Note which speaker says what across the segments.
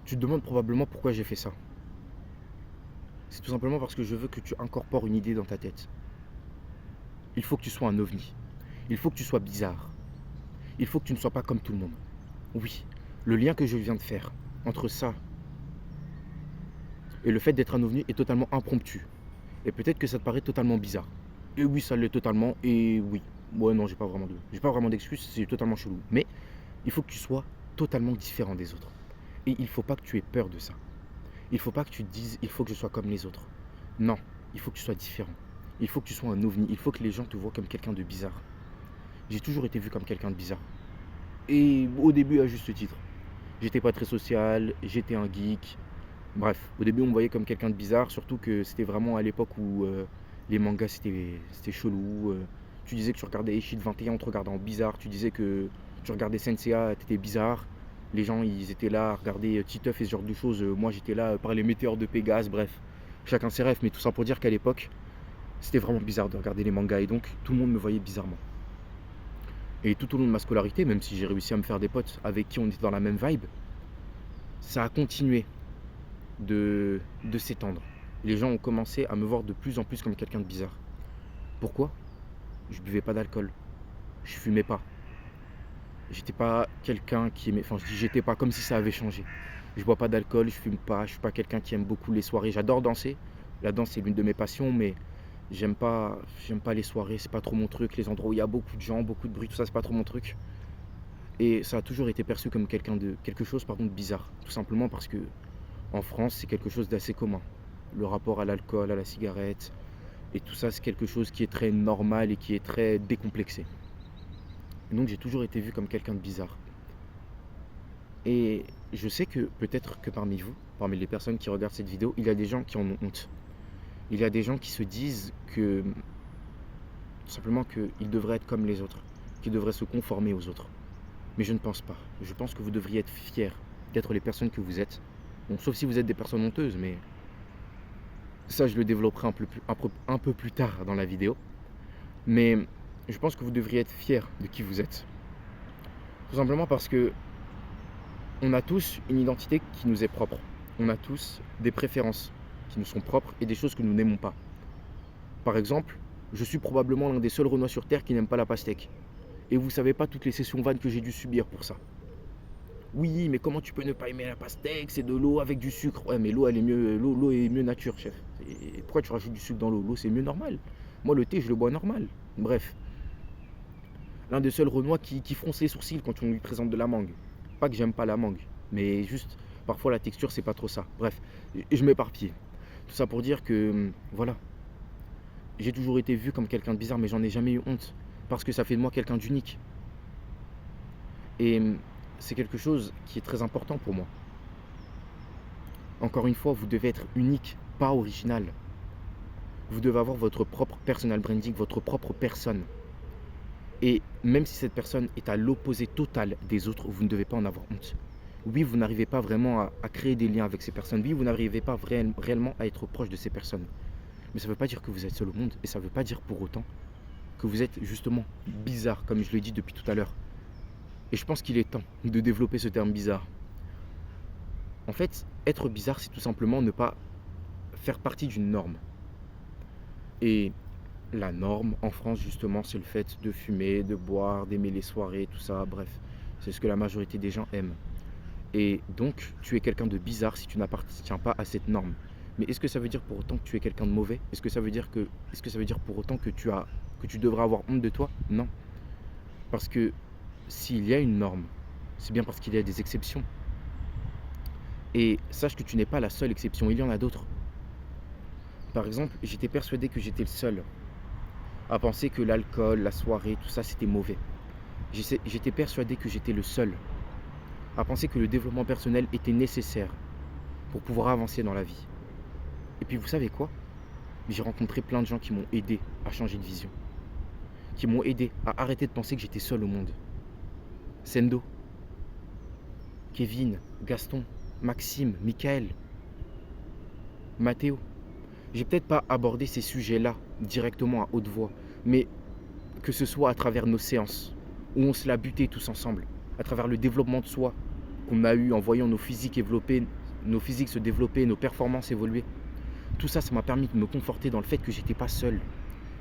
Speaker 1: Tu te demandes probablement pourquoi j'ai fait ça. C'est tout simplement parce que je veux que tu incorpores une idée dans ta tête. Il faut que tu sois un ovni. Il faut que tu sois bizarre. Il faut que tu ne sois pas comme tout le monde. Oui, le lien que je viens de faire entre ça et le fait d'être un ovni est totalement impromptu. Et peut-être que ça te paraît totalement bizarre. Et oui, ça l'est totalement. Et oui. Ouais, non, j'ai pas vraiment d'excuses, c'est totalement chelou. Mais il faut que tu sois totalement différent des autres. Et il faut pas que tu aies peur de ça. Il faut pas que tu te dises, il faut que je sois comme les autres. Non, il faut que tu sois différent. Il faut que tu sois un ovni. Il faut que les gens te voient comme quelqu'un de bizarre. J'ai toujours été vu comme quelqu'un de bizarre. Et au début, à juste titre. J'étais pas très social, j'étais un geek. Bref, au début, on me voyait comme quelqu'un de bizarre, surtout que c'était vraiment à l'époque où les mangas c'était chelou. Tu disais que tu regardais Eshid 21, on te regardait en bizarre. Tu disais que tu regardais Senseiya, t'étais bizarre. Les gens, ils étaient là à regarder Titeuf et ce genre de choses. Moi, j'étais là par les météores de Pégase. Bref, chacun ses rêves, mais tout ça pour dire qu'à l'époque, c'était vraiment bizarre de regarder les mangas et donc tout le monde me voyait bizarrement. Et tout au long de ma scolarité, même si j'ai réussi à me faire des potes avec qui on était dans la même vibe, ça a continué de s'étendre. Les gens ont commencé à me voir de plus en plus comme quelqu'un de bizarre. Pourquoi? Je buvais pas d'alcool, je fumais pas. J'étais pas quelqu'un qui aimait. Enfin, je dis j'étais pas comme si ça avait changé. Je bois pas d'alcool, je fume pas, je suis pas quelqu'un qui aime beaucoup les soirées. J'adore danser. La danse c'est l'une de mes passions, mais j'aime pas les soirées, c'est pas trop mon truc. Les endroits où il y a beaucoup de gens, beaucoup de bruit, tout ça, c'est pas trop mon truc. Et ça a toujours été perçu comme quelque chose de bizarre. Tout simplement parce que en France, c'est quelque chose d'assez commun. Le rapport à l'alcool, à la cigarette, et tout ça, c'est quelque chose qui est très normal et qui est très décomplexé. Et donc j'ai toujours été vu comme quelqu'un de bizarre. Et je sais que peut-être que parmi vous, parmi les personnes qui regardent cette vidéo, il y a des gens qui en ont honte. Il y a des gens qui se disent que tout simplement qu'ils devraient être comme les autres, qu'ils devraient se conformer aux autres. Mais je ne pense pas. Je pense que vous devriez être fiers d'être les personnes que vous êtes. Bon, sauf si vous êtes des personnes honteuses, mais ça je le développerai un peu plus tard dans la vidéo. Mais je pense que vous devriez être fiers de qui vous êtes. Tout simplement parce que on a tous une identité qui nous est propre. On a tous des préférences qui nous sont propres et des choses que nous n'aimons pas. Par exemple, je suis probablement l'un des seuls Renois sur Terre qui n'aime pas la pastèque. Et vous savez pas toutes les sessions vannes que j'ai dû subir pour ça. Oui, mais comment tu peux ne pas aimer la pastèque? C'est de l'eau avec du sucre. Ouais, mais l'eau, elle est mieux, l'eau est mieux nature, chef. Et pourquoi tu rajoutes du sucre dans l'eau? L'eau, c'est mieux normal. Moi, le thé, je le bois normal. Bref, l'un des seuls Renois qui fronce les sourcils quand on lui présente de la mangue. Pas que j'aime pas la mangue, mais juste, parfois la texture, c'est pas trop ça. Bref, je m'éparpille. Tout ça pour dire que, voilà, j'ai toujours été vu comme quelqu'un de bizarre, mais j'en ai jamais eu honte. Parce que ça fait de moi quelqu'un d'unique. Et c'est quelque chose qui est très important pour moi. Encore une fois, vous devez être unique, pas original. Vous devez avoir votre propre personal branding, votre propre personne. Et même si cette personne est à l'opposé total des autres, vous ne devez pas en avoir honte. Oui, vous n'arrivez pas vraiment à créer des liens avec ces personnes. Oui, vous n'arrivez pas réellement à être proche de ces personnes. Mais ça ne veut pas dire que vous êtes seul au monde. Et ça ne veut pas dire pour autant que vous êtes justement bizarre, comme je l'ai dit depuis tout à l'heure. Et je pense qu'il est temps de développer ce terme bizarre. En fait, être bizarre, c'est tout simplement ne pas faire partie d'une norme. Et la norme en France, justement, c'est le fait de fumer, de boire, d'aimer les soirées, tout ça, bref. C'est ce que la majorité des gens aiment. Et donc, tu es quelqu'un de bizarre si tu n'appartiens pas à cette norme. Mais est-ce que ça veut dire pour autant que tu es quelqu'un de mauvais? Est-ce que ça veut dire pour autant que tu devrais avoir honte de toi? Non. Parce que s'il y a une norme, c'est bien parce qu'il y a des exceptions. Et sache que tu n'es pas la seule exception, il y en a d'autres. Par exemple, j'étais persuadé que j'étais le seul à penser que l'alcool, la soirée, tout ça, c'était mauvais. J'étais persuadé que j'étais le seul à penser que le développement personnel était nécessaire pour pouvoir avancer dans la vie. Et puis vous savez quoi? J'ai rencontré plein de gens qui m'ont aidé à changer de vision, qui m'ont aidé à arrêter de penser que j'étais seul au monde. Sendo, Kevin, Gaston, Maxime, Michael, Mathéo. J'ai peut-être pas abordé ces sujets-là directement à haute voix, mais que ce soit à travers nos séances, où on se l'a buté tous ensemble, à travers le développement de soi qu'on a eu en voyant nos physiques nos physiques se développer, nos performances évoluer. Tout ça, ça m'a permis de me conforter dans le fait que j'étais pas seul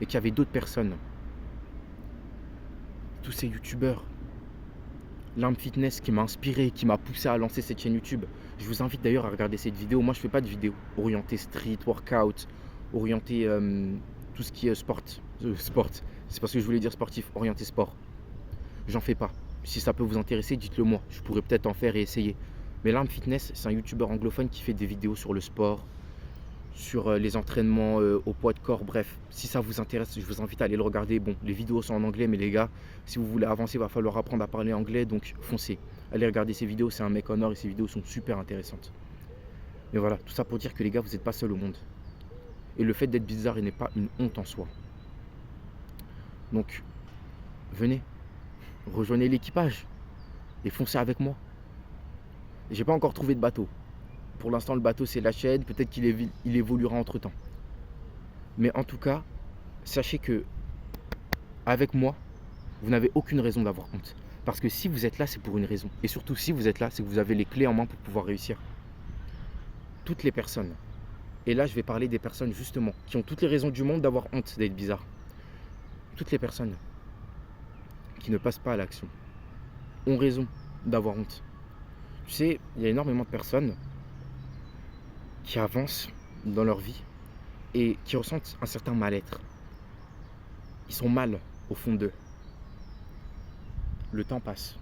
Speaker 1: et qu'il y avait d'autres personnes. Tous ces youtubeurs, Limb Fitness qui m'a inspiré, qui m'a poussé à lancer cette chaîne YouTube. Je vous invite d'ailleurs à regarder cette vidéo. Moi, je fais pas de vidéos orientées street, workout, orientées tout ce qui est sport. Sport, c'est parce que je voulais dire sportif, orienté sport. J'en fais pas. Si ça peut vous intéresser, dites-le moi. Je pourrais peut-être en faire et essayer. Mais Limb Fitness, c'est un youtubeur anglophone qui fait des vidéos sur le sport, sur les entraînements au poids de corps, bref. Si ça vous intéresse, je vous invite à aller le regarder. Bon, les vidéos sont en anglais, mais les gars, si vous voulez avancer, il va falloir apprendre à parler anglais, donc foncez. Allez regarder ses vidéos, c'est un mec en or et ses vidéos sont super intéressantes. Mais voilà, tout ça pour dire que les gars, vous n'êtes pas seuls au monde. Et le fait d'être bizarre, il n'est pas une honte en soi. Donc, venez, rejoignez l'équipage et foncez avec moi. J'ai pas encore trouvé de bateau. Pour l'instant, le bateau, c'est la chaîne. Peut-être qu'il évoluera entre temps. Mais en tout cas, sachez que avec moi, vous n'avez aucune raison d'avoir honte. Parce que si vous êtes là, c'est pour une raison. Et surtout, si vous êtes là, c'est que vous avez les clés en main pour pouvoir réussir. Toutes les personnes, et là, je vais parler des personnes justement qui ont toutes les raisons du monde d'avoir honte d'être bizarre. Toutes les personnes qui ne passent pas à l'action ont raison d'avoir honte. Tu sais, il y a énormément de personnes qui avancent dans leur vie et qui ressentent un certain mal-être. Ils sont mal au fond d'eux. Le temps passe.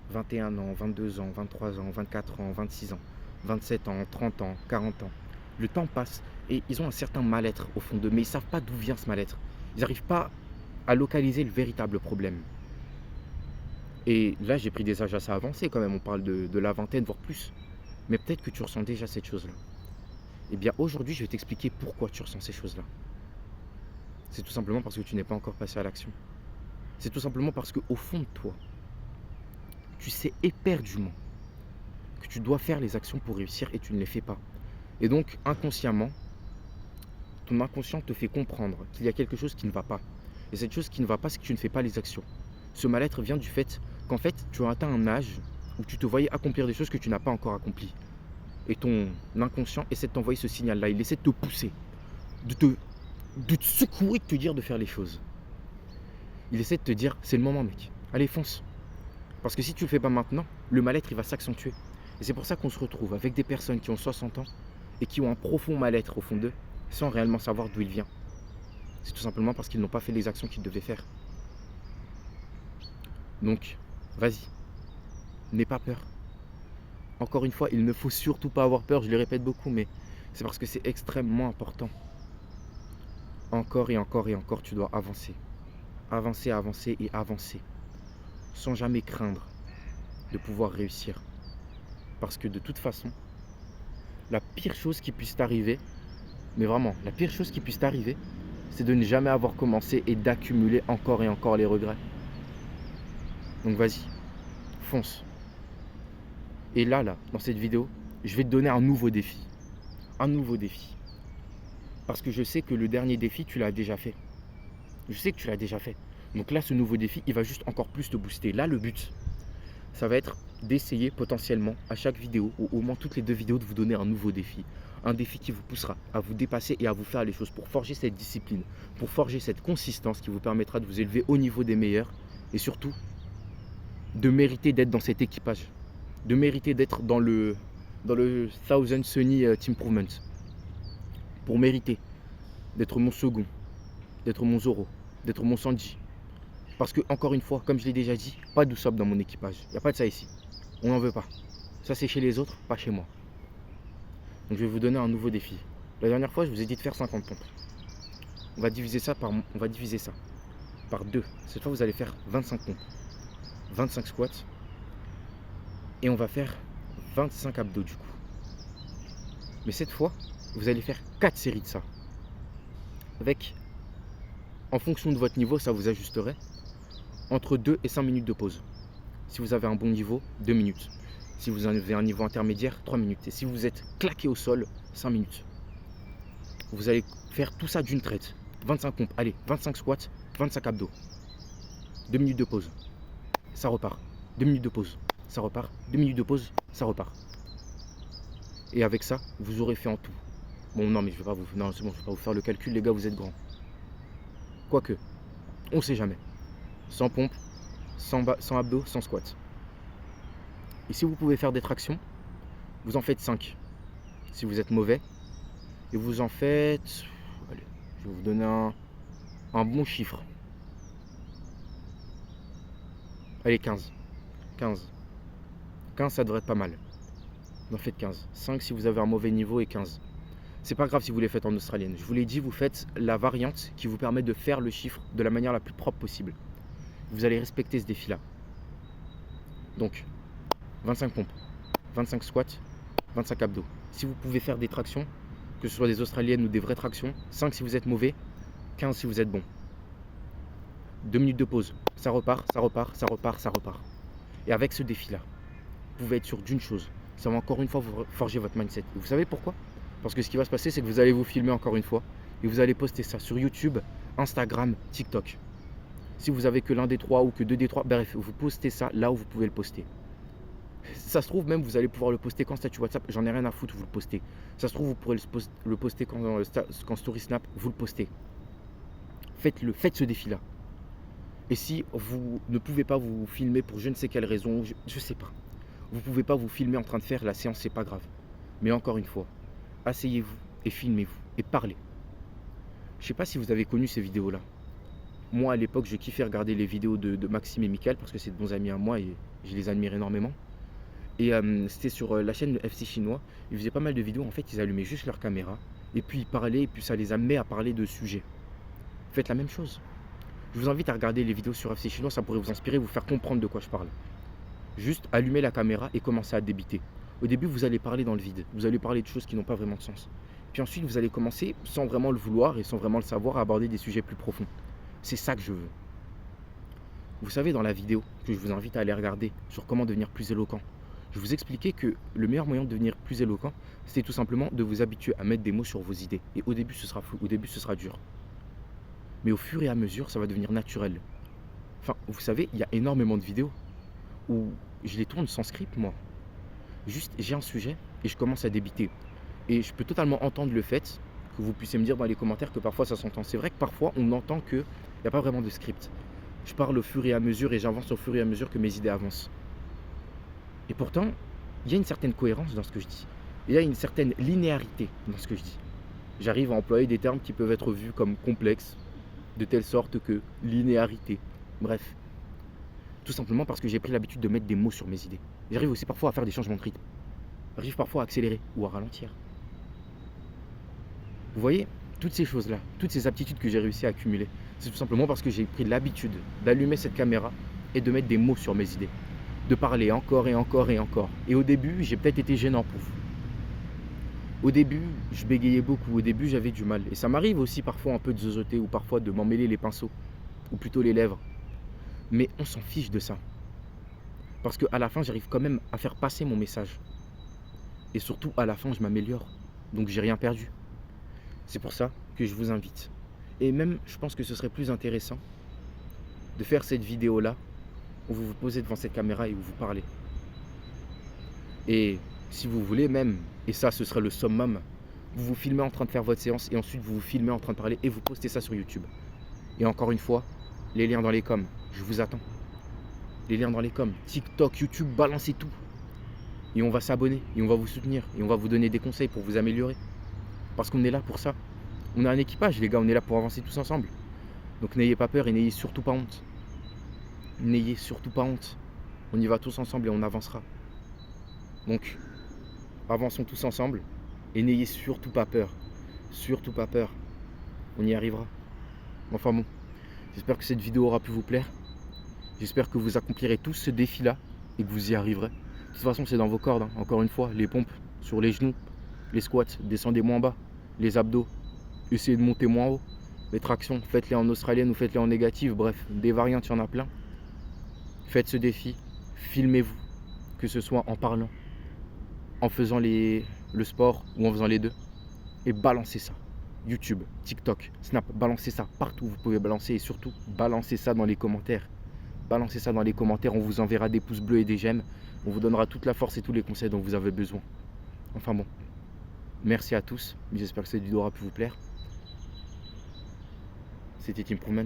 Speaker 1: 21 ans, 22 ans, 23 ans, 24 ans, 26 ans, 27 ans, 30 ans, 40 ans. Le temps passe et ils ont un certain mal-être au fond d'eux, mais ils ne savent pas d'où vient ce mal-être. Ils n'arrivent pas à localiser le véritable problème. Et là, j'ai pris des âges assez avancés quand même, on parle de la vingtaine, voire plus. Mais peut-être que tu ressens déjà cette chose-là. Eh bien, aujourd'hui, je vais t'expliquer pourquoi tu ressens ces choses-là. C'est tout simplement parce que tu n'es pas encore passé à l'action. C'est tout simplement parce qu'au fond de toi, tu sais éperdument que tu dois faire les actions pour réussir et tu ne les fais pas. Et donc, inconsciemment, ton inconscient te fait comprendre qu'il y a quelque chose qui ne va pas. Et cette chose qui ne va pas, c'est que tu ne fais pas les actions. Ce mal-être vient du fait qu'en fait, tu as atteint un âge où tu te voyais accomplir des choses que tu n'as pas encore accomplies. Et ton inconscient essaie de t'envoyer ce signal-là. Il essaie de te pousser, de te secouer, de te dire de faire les choses. Il essaie de te dire, c'est le moment mec, allez fonce. Parce que si tu ne le fais pas maintenant, le mal-être il va s'accentuer. Et c'est pour ça qu'on se retrouve avec des personnes qui ont 60 ans et qui ont un profond mal-être au fond d'eux, sans réellement savoir d'où il vient. C'est tout simplement parce qu'ils n'ont pas fait les actions qu'ils devaient faire. Donc, vas-y, n'aie pas peur. Encore une fois, il ne faut surtout pas avoir peur, je le répète beaucoup, mais c'est parce que c'est extrêmement important. Encore et encore et encore, tu dois avancer. Avancer, avancer et avancer. Sans jamais craindre de pouvoir réussir. Parce que de toute façon, la pire chose qui puisse t'arriver, mais vraiment, la pire chose qui puisse t'arriver, c'est de ne jamais avoir commencé et d'accumuler encore et encore les regrets. Donc vas-y, fonce. Et là, dans cette vidéo, je vais te donner un nouveau défi. Un nouveau défi. Parce que je sais que le dernier défi, tu l'as déjà fait. Je sais que tu l'as déjà fait. Donc là, ce nouveau défi, il va juste encore plus te booster. Là, le but, ça va être d'essayer potentiellement à chaque vidéo, ou au moins toutes les 2 vidéos, de vous donner un nouveau défi. Un défi qui vous poussera à vous dépasser et à vous faire les choses pour forger cette discipline, pour forger cette consistance qui vous permettra de vous élever au niveau des meilleurs et surtout de mériter d'être dans cet équipage, de mériter d'être dans le 1000 Sunny Team Improvement, pour mériter d'être mon second, d'être mon Zoro, d'être mon Sanji. Parce que, encore une fois, comme je l'ai déjà dit, pas d'Usopp dans mon équipage. Il n'y a pas de ça ici. On n'en veut pas. Ça, c'est chez les autres, pas chez moi. Donc, je vais vous donner un nouveau défi. La dernière fois, je vous ai dit de faire 50 pompes. On va diviser ça par 2. Cette fois, vous allez faire 25 pompes, 25 squats. Et on va faire 25 abdos du coup. Mais cette fois, vous allez faire 4 séries de ça. Avec, en fonction de votre niveau, ça vous ajusterait entre 2 et 5 minutes de pause. Si vous avez un bon niveau, 2 minutes. Si vous avez un niveau intermédiaire, 3 minutes. Et si vous êtes claqué au sol, 5 minutes. Vous allez faire tout ça d'une traite. 25 pompes, allez, 25 squats, 25 abdos. 2 minutes de pause. Ça repart. 2 minutes de pause. Ça repart. 2 minutes de pause, ça repart. Et avec ça, vous aurez fait en tout. Bon, non, mais je vais pas vous... Non, c'est bon, je vais pas vous faire le calcul, les gars, vous êtes grands. Quoique, on sait jamais. Sans pompe, sans abdos, sans squat. Et si vous pouvez faire des tractions, vous en faites 5. Si vous êtes mauvais, et vous en faites... Allez, je vais vous donner un bon chiffre. Allez, 15. 15. 15, ça devrait être pas mal. Vous en faites 15. 5 si vous avez un mauvais niveau et 15. C'est pas grave si vous les faites en australienne. Je vous l'ai dit, vous faites la variante qui vous permet de faire le chiffre de la manière la plus propre possible. Vous allez respecter ce défi-là. Donc, 25 pompes, 25 squats, 25 abdos. Si vous pouvez faire des tractions, que ce soit des australiennes ou des vraies tractions, 5 si vous êtes mauvais, 15 si vous êtes bon. 2 minutes de pause, ça repart, ça repart, ça repart, ça repart. Et avec ce défi-là, vous pouvez être sûr d'une chose, ça va encore une fois vous forger votre mindset. Et vous savez pourquoi? Parce que ce qui va se passer, c'est que vous allez vous filmer encore une fois et vous allez poster ça sur YouTube, Instagram, TikTok. Si vous avez que l'un des trois ou que deux des trois, bref, vous postez ça là où vous pouvez le poster. Ça se trouve même, vous allez pouvoir le poster qu'en statut WhatsApp, j'en ai rien à foutre, vous le postez. Ça se trouve, vous pourrez le poster quand story Snap, vous le postez. Faites-le, faites ce défi-là. Et si vous ne pouvez pas vous filmer pour je ne sais quelle raison, je sais pas. Vous ne pouvez pas vous filmer en train de faire la séance, c'est pas grave. Mais encore une fois, asseyez-vous et filmez-vous et parlez. Je sais pas si vous avez connu ces vidéos-là. Moi, à l'époque, je kiffais regarder les vidéos de Maxime et Mickaël parce que c'est de bons amis à moi et je les admire énormément. Et c'était sur la chaîne FC Chinois. Ils faisaient pas mal de vidéos. En fait, ils allumaient juste leur caméra et puis ils parlaient et puis ça les amenait à parler de sujets. Faites la même chose. Je vous invite à regarder les vidéos sur FC Chinois. Ça pourrait vous inspirer, vous faire comprendre de quoi je parle. Juste allumez la caméra et commencez à débiter. Au début, vous allez parler dans le vide. Vous allez parler de choses qui n'ont pas vraiment de sens. Puis ensuite, vous allez commencer, sans vraiment le vouloir et sans vraiment le savoir, à aborder des sujets plus profonds. C'est ça que je veux. Vous savez, dans la vidéo que je vous invite à aller regarder sur comment devenir plus éloquent, je vous expliquais que le meilleur moyen de devenir plus éloquent, c'était tout simplement de vous habituer à mettre des mots sur vos idées. Et au début, ce sera flou, au début, ce sera dur. Mais au fur et à mesure, ça va devenir naturel. Enfin, vous savez, il y a énormément de vidéos où je les tourne sans script, moi. Juste, j'ai un sujet et je commence à débiter. Et je peux totalement entendre le fait que vous puissiez me dire dans les commentaires que parfois ça s'entend. C'est vrai que parfois, on entend qu'il n'y a pas vraiment de script. Je parle au fur et à mesure et j'avance au fur et à mesure que mes idées avancent. Et pourtant, il y a une certaine cohérence dans ce que je dis. Il y a une certaine linéarité dans ce que je dis. J'arrive à employer des termes qui peuvent être vus comme complexes, de telle sorte que linéarité. Bref. Tout simplement parce que j'ai pris l'habitude de mettre des mots sur mes idées. J'arrive aussi parfois à faire des changements de rythme. J'arrive parfois à accélérer ou à ralentir. Vous voyez, toutes ces choses-là, toutes ces aptitudes que j'ai réussi à accumuler, c'est tout simplement parce que j'ai pris l'habitude d'allumer cette caméra et de mettre des mots sur mes idées. De parler encore et encore et encore. Et au début, j'ai peut-être été gênant pour vous. Au début, je bégayais beaucoup. Au début, j'avais du mal. Et ça m'arrive aussi parfois un peu de zozoter ou parfois de m'emmêler les pinceaux. Ou plutôt les lèvres. Mais on s'en fiche de ça. Parce qu'à la fin, j'arrive quand même à faire passer mon message. Et surtout, à la fin, je m'améliore. Donc, j'ai rien perdu. C'est pour ça que je vous invite. Et même, je pense que ce serait plus intéressant de faire cette vidéo-là où vous vous posez devant cette caméra et où vous parlez. Et si vous voulez même, et ça, ce serait le summum, vous vous filmez en train de faire votre séance et ensuite vous vous filmez en train de parler et vous postez ça sur YouTube. Et encore une fois, les liens dans les coms, je vous attends. Les liens dans les coms, TikTok, YouTube, balancez tout. Et on va s'abonner, et on va vous soutenir, et on va vous donner des conseils pour vous améliorer. Parce qu'on est là pour ça. On a un équipage, les gars, on est là pour avancer tous ensemble. Donc n'ayez pas peur et n'ayez surtout pas honte. N'ayez surtout pas honte. On y va tous ensemble et on avancera. Donc, avançons tous ensemble et n'ayez surtout pas peur. Surtout pas peur. On y arrivera. Enfin bon, j'espère que cette vidéo aura pu vous plaire. J'espère que vous accomplirez tous ce défi-là et que vous y arriverez. De toute façon, c'est dans vos cordes, hein. Encore une fois, les pompes sur les genoux, les squats, descendez moins bas, les abdos, essayez de monter moins haut. Les tractions, faites-les en australienne ou faites-les en négative. Bref, des variantes, il y en a plein. Faites ce défi, filmez-vous, que ce soit en parlant, en faisant le sport ou en faisant les deux. Et balancez ça. YouTube, TikTok, Snap, balancez ça partout où vous pouvez balancer et surtout, balancez ça dans les commentaires. Balancez ça dans les commentaires, on vous enverra des pouces bleus et des j'aime. On vous donnera toute la force et tous les conseils dont vous avez besoin. Enfin bon, merci à tous. J'espère que cette vidéo aura pu vous plaire. C'était Improvement.